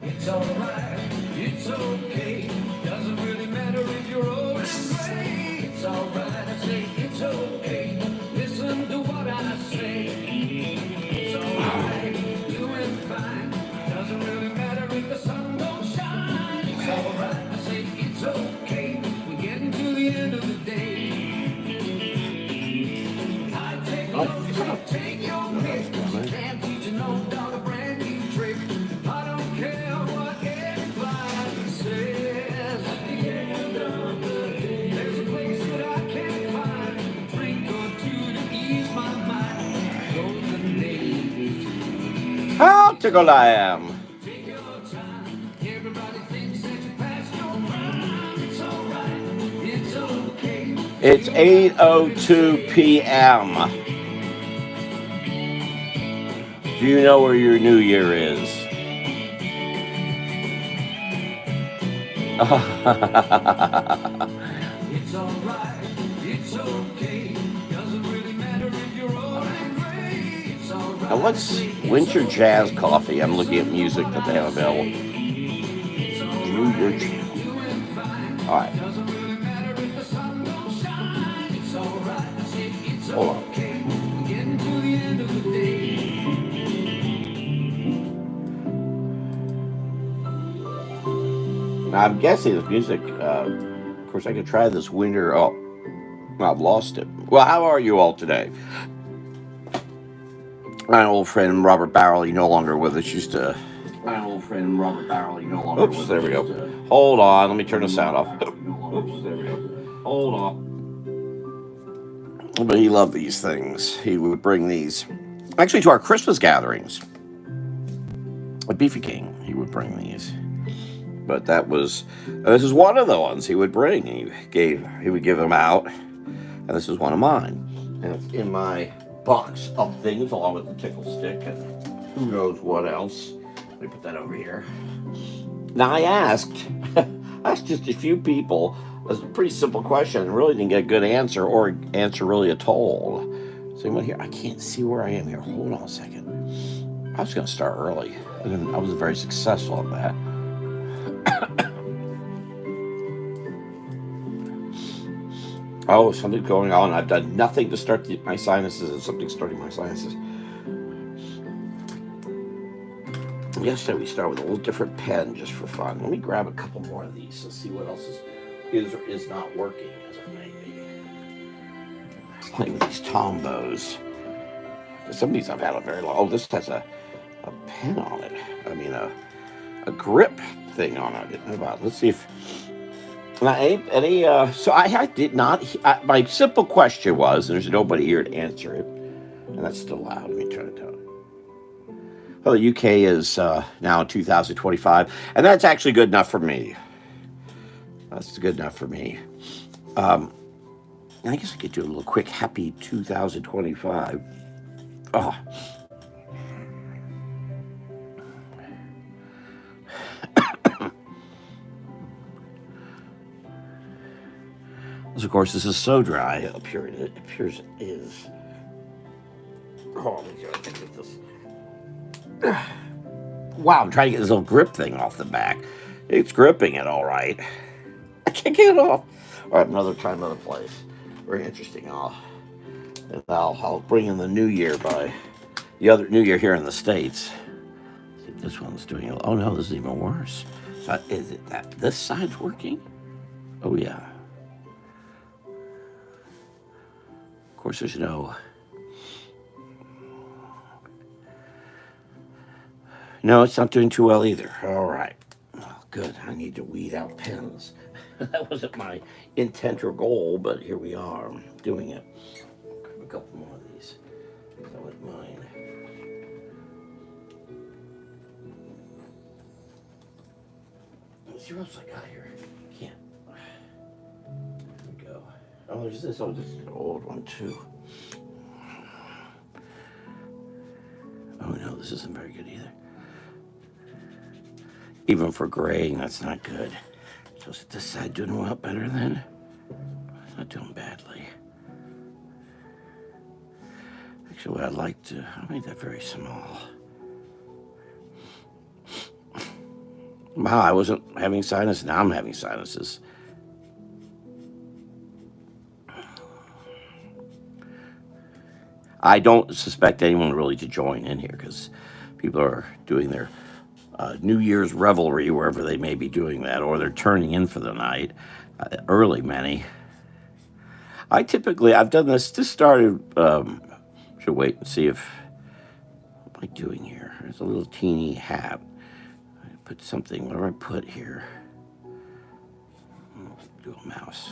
It's alright, it's okay. Doesn't really matter if you're old and gray. It's alright, I say it's okay. Listen to what I say. It's alright, doing fine. Doesn't really matter if the sun don't shine. It's alright, I say it's okay. We're getting to the end of the day. I take notes, you take your pick. Can't teach you no dog a brand new trick. I don't care what anybody says. At the end of the day, there's a place that I can't find. A drink or two to ease my mind. Golden days. How tickled I am. Take your time. Everybody thinks that you passed your prime. It's alright. It's okay. It's 8:02 p.m. Do you know where your new year is? It's alright, it's okay. Doesn't really matter if you're old and gray. It's alright. Now, what's winter jazz coffee? I'm looking at music that they have available. New Year channel. All right. Doesn't really matter if the sun don't shine. It's alright. I say it's Hold on. okay. We're getting to the end of the day. Now, I'm guessing this music. Of course, I could try this winter. Oh, I've lost it. Well, how are you all today? My old friend Robert Barrelly, no longer with us, used to. My old friend Robert Barrelly, no longer with us. Oops, there we go. Hold on, let me turn the sound off. Oops, there we go. Hold on. But he loved these things. He would bring these, actually, to our Christmas gatherings. A Beefy King, he would bring these. But this is one of the ones he would bring. He would give them out, and this is one of mine. And it's in my box of things, along with the tickle stick and who knows what else. Let me put that over here. Now I asked just a few people. It was a pretty simple question, and really didn't get a good answer or answer really at all. So anyone here? I can't see where I am here. Hold on a second. I was going to start early. I was very successful at that. Oh, something's going on. I've done nothing to start my sinuses, and something's starting my sinuses. Yesterday we started with a little different pen just for fun. Let me grab a couple more of these and see what else is or is not working as it may be. Playing with these tombos. Some of these I've had a very long. Oh, this has a pen on it. I mean a grip thing on it. I didn't know about it. Let's see if. Now, so I did not. My simple question was, there's nobody here to answer it, and that's still loud. Let me turn it down. Well, the UK is now in 2025, and that's actually good enough for me. That's good enough for me. I guess I could do a little quick happy 2025. Oh. Of course, this is so dry up here. It appears it is. Oh, let me get this. Wow, I'm trying to get this little grip thing off the back. It's gripping it all right. I can't get it off. All right, another time, another place. Very interesting. I'll bring in the new year by the other new year here in the States. See if this one's doing it. Oh no, this is even worse. So is it that this side's working? Oh yeah. Of course, there's no. No, it's not doing too well either. All right. Oh, good. I need to weed out pens. That wasn't my intent or goal, but here we are doing it. Grab a couple more of these. I wouldn't mind. Let's see what else I got here. Can't. There we go. Oh, there's this. Oh, this is an old one, too. Oh, no, this isn't very good either. Even for graying, that's not good. So is this side doing a lot better then? It's not doing badly. Actually, I'll make that very small. Wow, I wasn't having sinus. Now I'm having sinuses. I don't suspect anyone really to join in here because people are doing their New Year's revelry wherever they may be doing that, or they're turning in for the night early. Many. I've done this. This started. Should wait and see if what am I doing here. There's a little teeny hat. I put something. What do I put here? Do a mouse,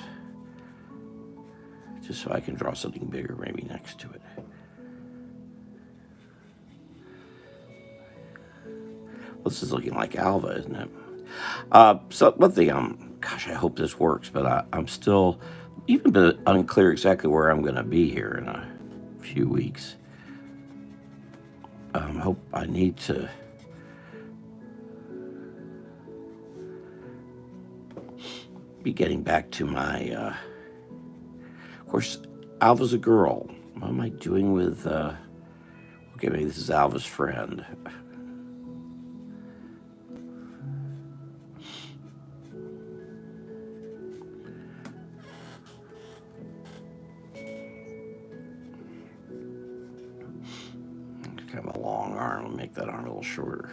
just so I can draw something bigger, maybe next to it. This is looking like Alva, isn't it? So one thing, gosh, I hope this works, but I'm still even bit unclear exactly where I'm going to be here in a few weeks. Hope I need to be getting back to my. Of course, Alva's a girl. What am I doing with? Okay, maybe this is Alva's friend. Kind of a long arm. I'll make that arm a little shorter.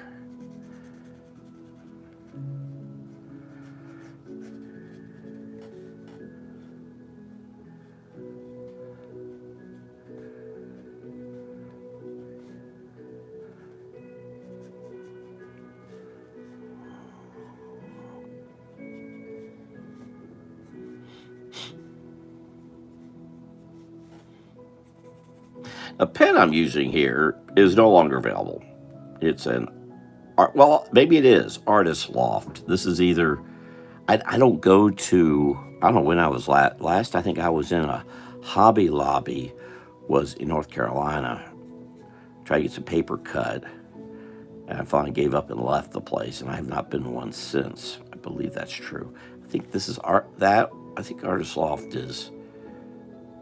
The pen I'm using here is no longer available. It's an art, well, maybe it is Artist Loft. This is either I don't go to. I don't know when I was last. I think I was in a Hobby Lobby, was in North Carolina. Tried to get some paper cut, and I finally gave up and left the place. And I have not been to one since. I believe that's true. I think this is art. That I think Artist Loft is.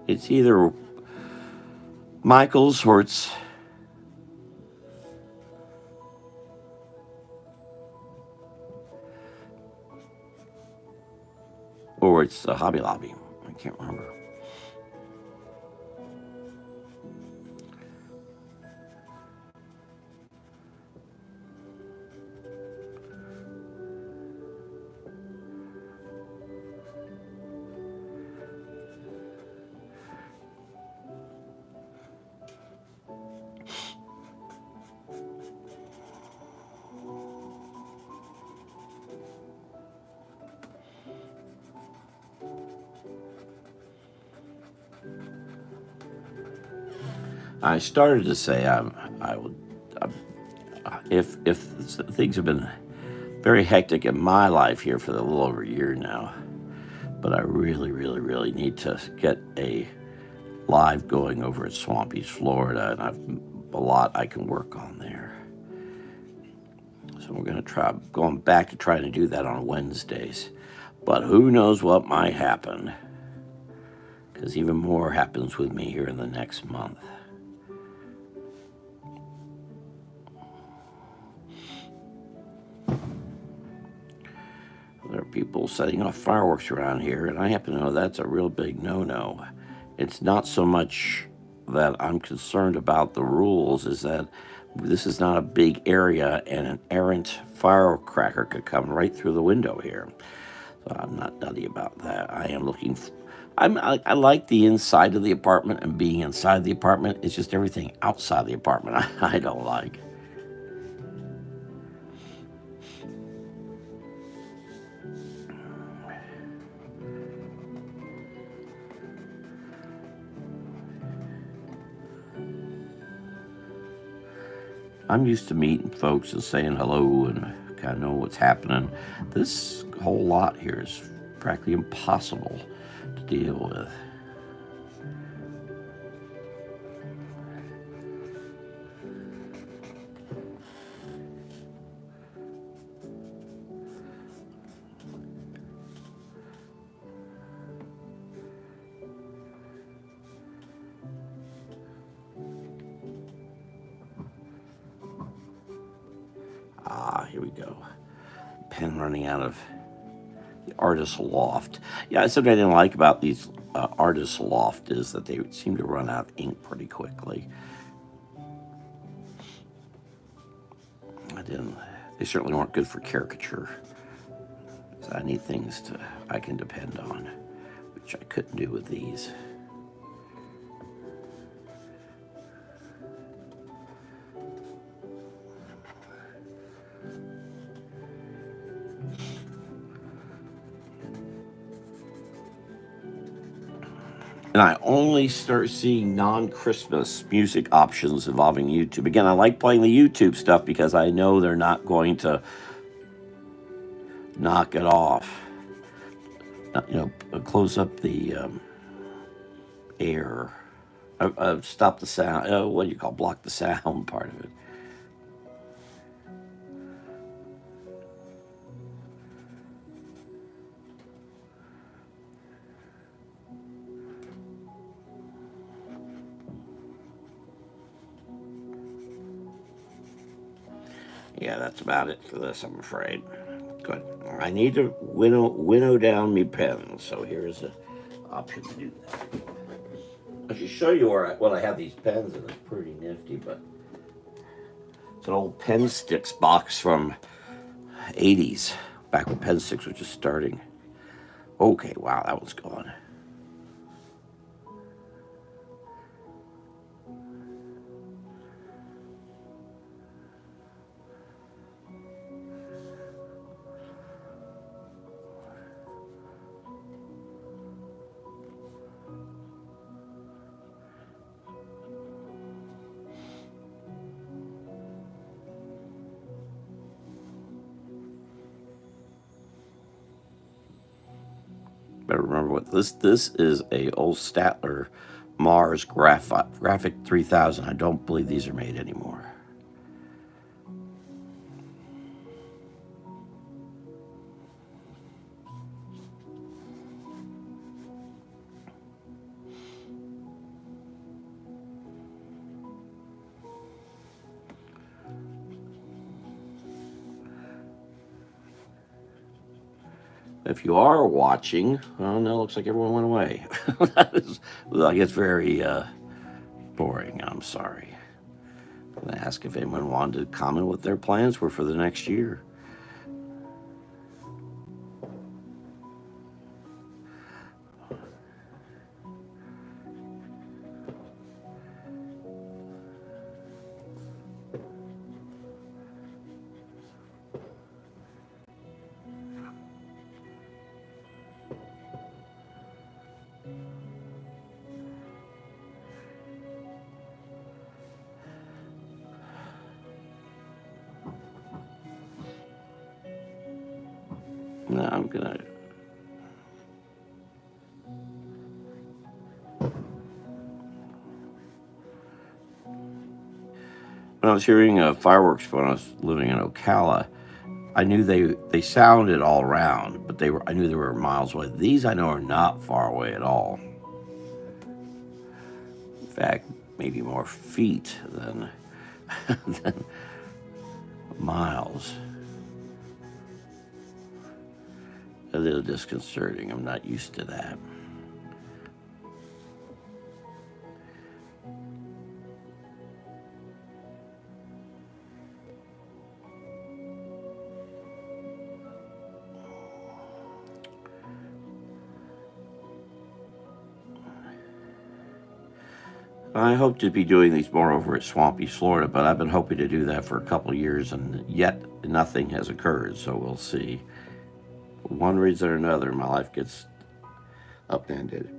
It's either Michael's or it's a Hobby Lobby. I can't remember. I started to say I would if things have been very hectic in my life here for a little over a year now, but I really, really, really need to get a live going over at Swampy's, Florida, and I've a lot I can work on there. So we're going to try going back to trying to do that on Wednesdays, but who knows what might happen, because even more happens with me here in the next month. There are people setting off fireworks around here, and I happen to know that's a real big no-no. It's not so much that I'm concerned about the rules, is that this is not a big area, and an errant firecracker could come right through the window here. So I'm not nutty about that. I am looking. I like the inside of the apartment and being inside the apartment. It's just everything outside the apartment I don't like. I'm used to meeting folks and saying hello and kind of know what's happening. This whole lot here is practically impossible to deal with. Here we go. pen running out of the Artist Loft. Yeah, something I didn't like about these Artist Loft is that they seem to run out of ink pretty quickly. They certainly weren't good for caricature. So I need things I can depend on, which I couldn't do with these. And I only start seeing non-Christmas music options involving YouTube. Again, I like playing the YouTube stuff because I know they're not going to knock it off. Close up the air. Stop the sound. What do you call block the sound part of it? Yeah, that's about it for this, I'm afraid. Good. I need to winnow down me pen, so here's an option to do that. I should show you what I have these pens in. It's pretty nifty, but it's an old pen sticks box from 80s, back when pen sticks were just starting. Okay, wow, that was gone. Better remember what this is. A old Statler Mars Graphic 3000. I don't believe these are made anymore. If you are watching, well, no, looks like everyone went away. That gets very boring. I'm sorry. I'm going to ask if anyone wanted to comment what their plans were for the next year. No, I'm gonna. When I was hearing fireworks when I was living in Ocala, I knew they sounded all around, but I knew they were miles away. These I know are not far away at all. In fact, maybe more feet than than miles. A little disconcerting. I'm not used to that. I hope to be doing these more over at Swampy, Florida, but I've been hoping to do that for a couple of years, and yet nothing has occurred, so we'll see. For one reason or another, my life gets upended.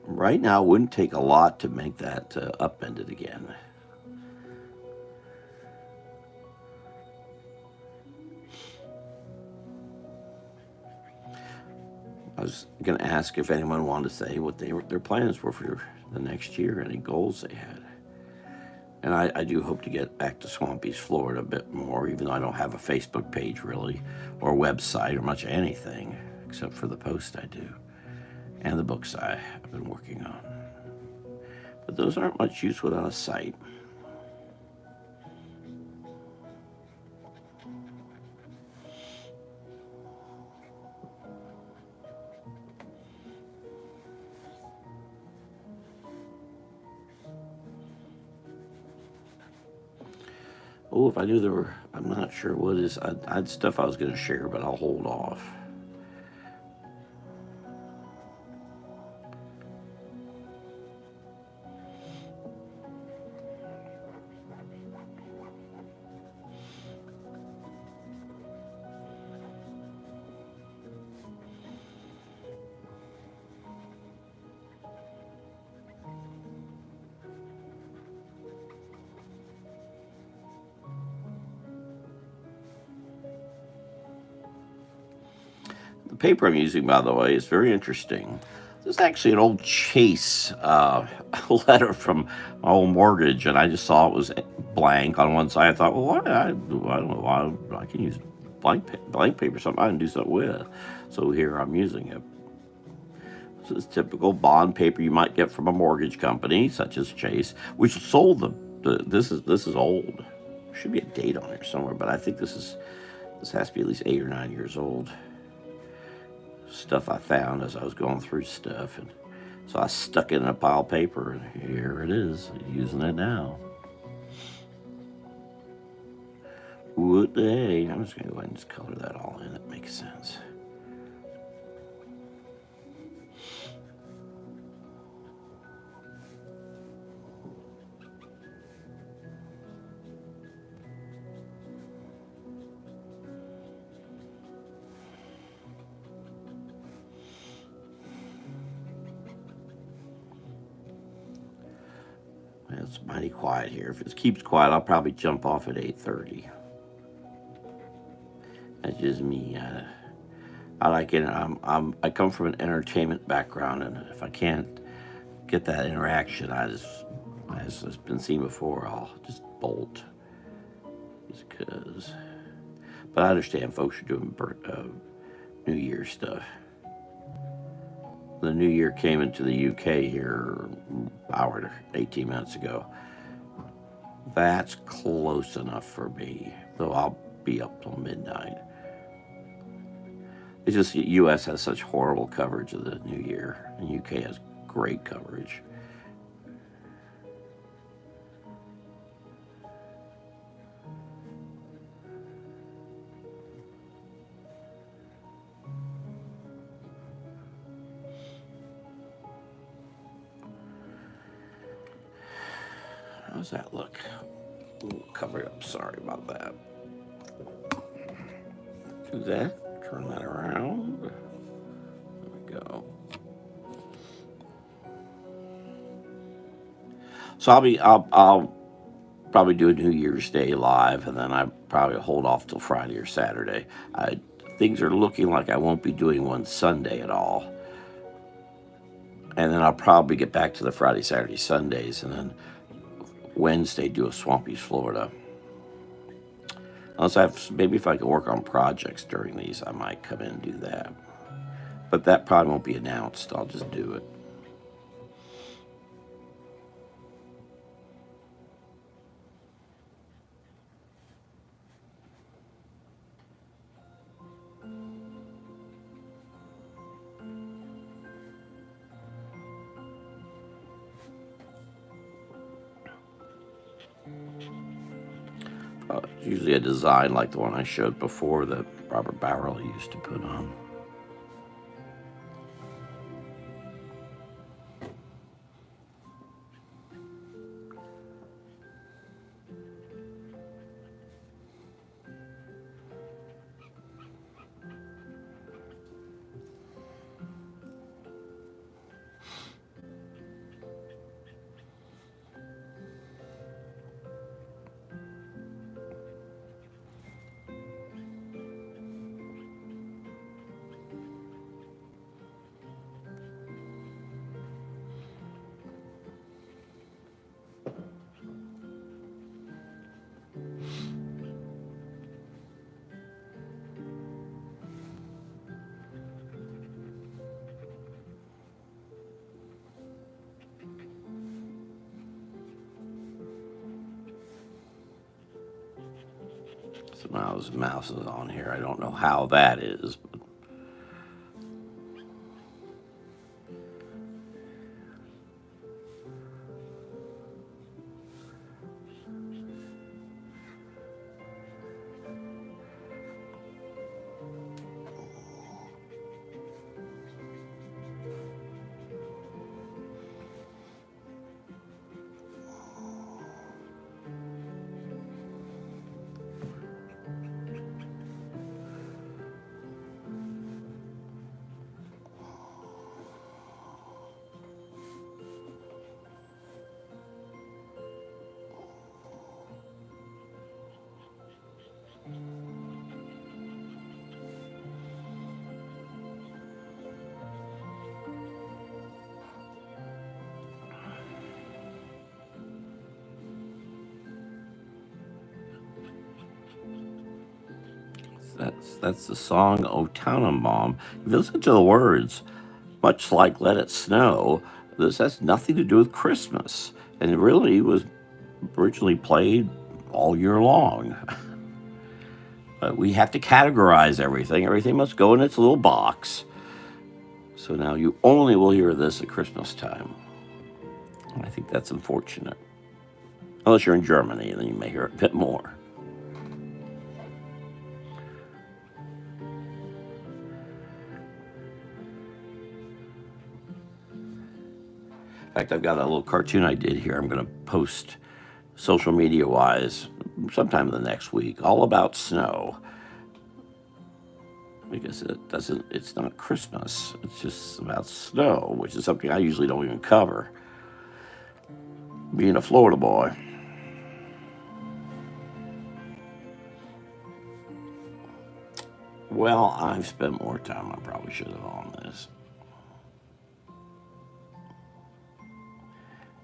Right now, it wouldn't take a lot to make that upended again. I was going to ask if anyone wanted to say what their plans were for the next year, any goals they had. And I do hope to get back to Swampy's, Florida a bit more, even though I don't have a Facebook page really, or website, or much of anything, except for the post I do, and the books I've been working on. But but those aren't much use without a sight. Oh, if I knew there were, I'm not sure what is. I had stuff I was going to share, but I'll hold off. The paper I'm using, by the way, is very interesting. This is actually an old Chase letter from my old mortgage, and I just saw it was blank on one side. I thought, well, why? I don't know why. I can use blank paper, something I can do something with. So here I'm using it. This is typical bond paper you might get from a mortgage company, such as Chase, which sold this is old. There should be a date on here somewhere, but I think this has to be at least 8 or 9 years old. Stuff I found as I was going through stuff, and so I stuck it in a pile of paper, and here it is, using it now. What the hey? I'm just gonna go ahead and just color that all in. It makes sense. It's mighty quiet here. If it keeps quiet, I'll probably jump off at 8:30. That's just me. I like it. I come from an entertainment background, and if I can't get that interaction, as has been seen before, I'll just bolt. Just because. But I understand folks are doing New Year's stuff. The New Year came into the UK here an hour to 18 minutes ago. That's close enough for me, though I'll be up till midnight. It's just the U.S. has such horrible coverage of the New Year, and UK has great coverage. How's that look? Ooh, cover it up. Sorry about that. Do that. Turn that around. There we go. So I'll probably do a New Year's Day live, and then I probably hold off till Friday or Saturday. Things are looking like I won't be doing one Sunday at all, and then I'll probably get back to the Friday, Saturday, Sundays, and then Wednesday do a Swampy's Florida. Unless maybe if I can work on projects during these, I might come in and do that. But that probably won't be announced. I'll just do it. Usually a design like the one I showed before that Robert Barrell used to put on. Somehow his mouse is on here. I don't know how that is. But that's the song O Tannenbaum. If you listen to the words, much like Let It Snow, this has nothing to do with Christmas. And it really was originally played all year long. But we have to categorize everything. Everything must go in its little box. So now you only will hear this at Christmas time. I think that's unfortunate. Unless you're in Germany, then you may hear it a bit more. In fact, I've got a little cartoon I did here. I'm going to post social media wise sometime in the next week, all about snow. Because it's not Christmas. It's just about snow, which is something I usually don't even cover, being a Florida boy. Well, I've spent more time I probably should have on this.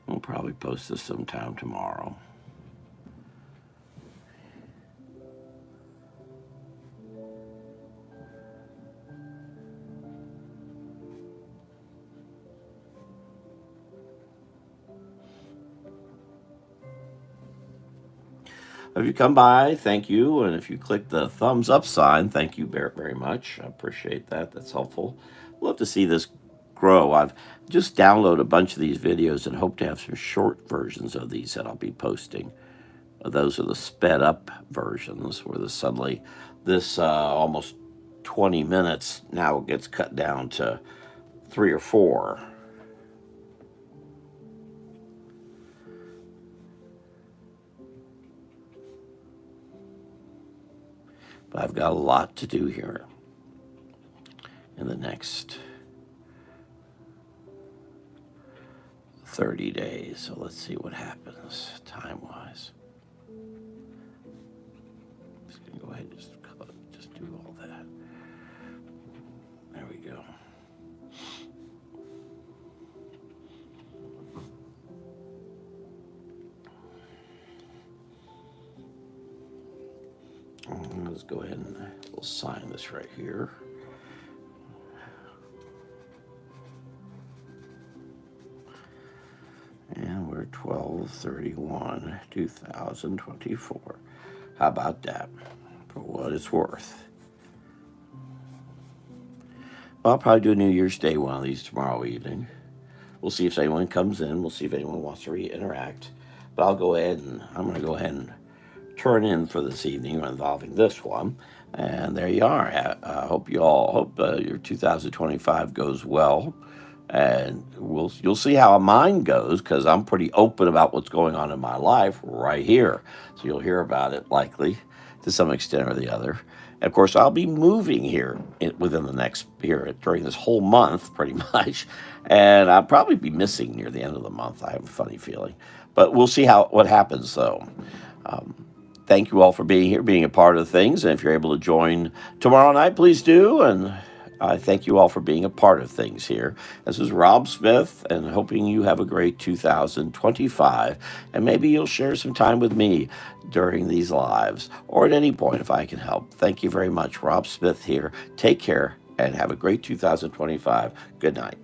We'll probably post this sometime tomorrow. If you come by, thank you. And if you click the thumbs up sign, thank you very, very much. I appreciate that. That's helpful. Love to see this grow. I've just downloaded a bunch of these videos and hope to have some short versions of these that I'll be posting. Those are the sped up versions where this almost 20 minutes now gets cut down to 3 or 4. But I've got a lot to do here in the next 30 days. So let's see what happens time-wise. Just going to go ahead and just do all that. There we go. Let's go ahead and we'll sign this right here. And we're 12/31/2024. How about that? For what it's worth. Well, I'll probably do a New Year's Day one of these tomorrow evening. We'll see if anyone comes in. We'll see if anyone wants to interact. But I'm going to go ahead and turn in for this evening involving this one. And there you are. I hope your 2025 goes well. And you'll see how mine goes, because I'm pretty open about what's going on in my life right here. So you'll hear about it likely to some extent or the other. And of course, I'll be moving here within the next year during this whole month, pretty much. And I'll probably be missing near the end of the month. I have a funny feeling. But we'll see what happens, though. Thank you all for being here, being a part of things. And if you're able to join tomorrow night, please do. And I thank you all for being a part of things here. This is Rob Smith, and hoping you have a great 2025. And maybe you'll share some time with me during these lives, or at any point if I can help. Thank you very much. Rob Smith here. Take care and have a great 2025. Good night.